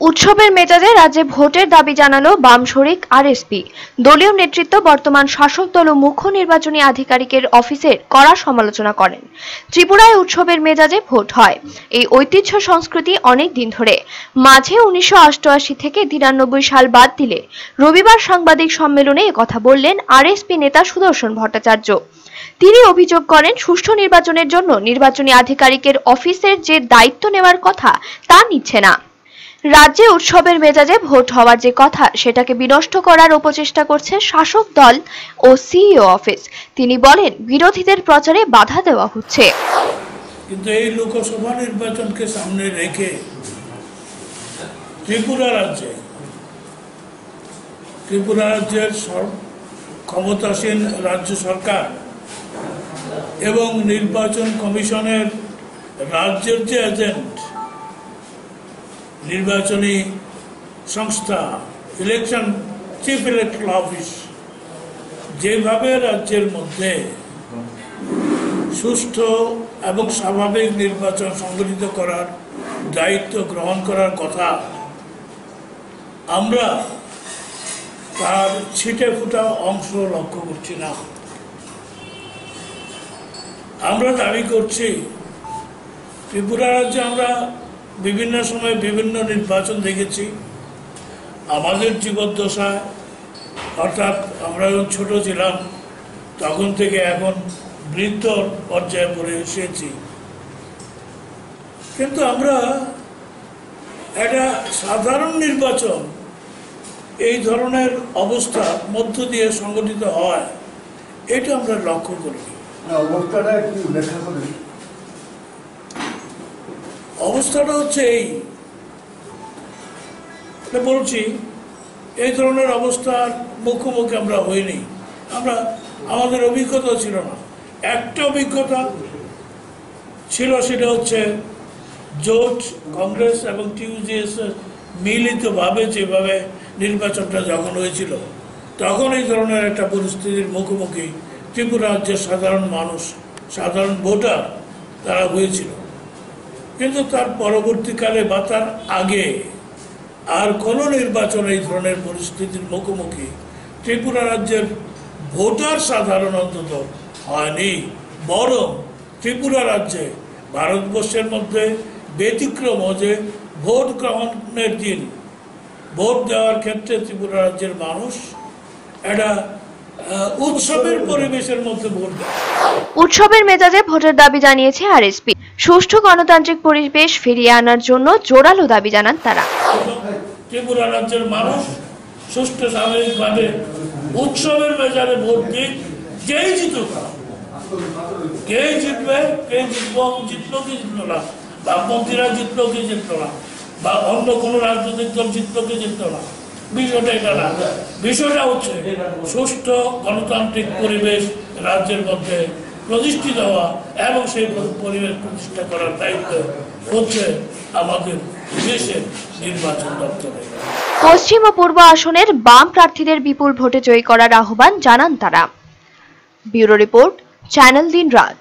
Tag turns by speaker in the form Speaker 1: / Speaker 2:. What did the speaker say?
Speaker 1: উৎসবের মেজাজে রাজ্যে ভোটের দাবি জানালো বাম শরিক আরএসপি। দলীয় নেতৃত্ব বর্তমান শাসক দল ও মুখ্য নির্বাচনী আধিকারিকের অফিসের কড়া সমালোচনা করেন। ত্রিপুরায় উৎসবের মেজাজে ভোট হয়, এই ঐতিহ্য সংস্কৃতি অনেক দিন ধরে। মাঝে 1988 থেকে 93 সাল বাদ দিলে রবিবার সাংবাদিক সম্মেলনে একথা বললেন আরএসপি নেতা সুদর্শন ভট্টাচার্য। তিনি অভিযোগ করেন, সুষ্ঠু নির্বাচনের জন্য নির্বাচনী আধিকারিকের অফিসের যে দায়িত্ব নেওয়ার কথা তা নিচ্ছে না। রাজ্যে উৎসবের মেজাজে ভোট হওয়ার যে কথা সেটাকে বিনষ্ট করার অপচেষ্টা করছে শাসক দল ও সিইও অফিস। তিনি বলেন, বিরোধীদের প্রচারে বাধা দেওয়া হচ্ছে।
Speaker 2: কিন্তু এই লোকসভা নির্বাচনকে সামনে রেখে ত্রিপুরা রাজ্যের ক্ষমতাসীন রাজ্য সরকার এবং নির্বাচন কমিশনের রাজ্যের যে এজেন্ট, নির্বাচনী সংস্থা, চিফ ইলেকট্রাল অফিস যেভাবে রাজ্যের মধ্যে সুষ্ঠু এবং স্বাভাবিক নির্বাচন সংগঠিত করার দায়িত্ব গ্রহণ করার কথা, আমরা তার ছিটে ফুটা অংশ লক্ষ্য করছি না। আমরা দাবি করছি, ত্রিপুরা রাজ্যে আমরা বিভিন্ন সময় বিভিন্ন নির্বাচন দেখেছি। আমাদের জীবদ্দশায়, অর্থাৎ আমরা যখন ছোট ছিলাম তখন থেকে এখন বৃদ্ধ পর্যায়ে পড়ে এসেছি, কিন্তু আমরা একটা সাধারণ নির্বাচন এই ধরনের অবস্থা মধ্য দিয়ে সংগঠিত হয় এটা আমরা লক্ষ্য করি। অবস্থাটা হচ্ছে এই বলছি, এই ধরনের অবস্থার মুখোমুখি আমরা হইনি। আমাদের অভিজ্ঞতা ছিল না। একটা অভিজ্ঞতা ছিল, সেটা হচ্ছে জোট, কংগ্রেস এবং টিউজিএস মিলিতভাবে যেভাবে নির্বাচনটা যখন হয়েছিল, তখন এই ধরনের একটা পরিস্থিতির মুখোমুখি ত্রিপুরা রাজ্যের সাধারণ মানুষ, সাধারণ ভোটার তারা হয়েছিল। কিন্তু তার পরবর্তীকালে বা তার আগে আর কোনো নির্বাচন এই ধরনের পরিস্থিতির মুখোমুখি ত্রিপুরা রাজ্যের ভোটার সাধারণ অন্তত হয়নি। বরং ত্রিপুরা রাজ্যে ভারতবর্ষের মধ্যে ব্যতিক্রম যে ভোট গ্রহণের দিন ভোট দেওয়ার ক্ষেত্রে ত্রিপুরা রাজ্যের মানুষ একটা উৎসবের পরিবেশের মধ্যে ভোট দেয়।
Speaker 1: উৎসবের মেজাজে ভোটের দাবি জানিয়েছে আরএসপি। সুষ্ঠু গণতান্ত্রিক পরিবেশ ফিরিয়ে আনার জন্য জোরালো দাবি জানান তারা।
Speaker 2: ত্রিপুরা রাজ্যের মানুষ সুষ্ঠু স্বাভাবিকভাবে উৎসবের মেজাজে ভোট দিক, যেই জিতুক, কে জিতবে, কে জিতলো কি জিতলো না, বামপন্থীরা জিতলো কি জিতলো না, বা অন্য কোনো রাজনৈতিক দল জিতলো কি জিতলো না, বিষয়টা এটা না। বিষয়টা হচ্ছে সুষ্ঠু গণতান্ত্রিক পরিবেশ রাজ্যের মধ্যে প্রতিষ্ঠিত হওয়া, এবং সেই পরিবেশ প্রতিষ্ঠা করার দায়িত্ব হচ্ছে আমাদের দেশের নির্বাচন দপ্তরে।
Speaker 1: পশ্চিম ও পূর্ব আসনের বাম প্রার্থীদের বিপুল ভোটে জয়ী করার আহ্বান জানান তারা। ব্যুরো রিপোর্ট, চ্যানেল দিন রাত।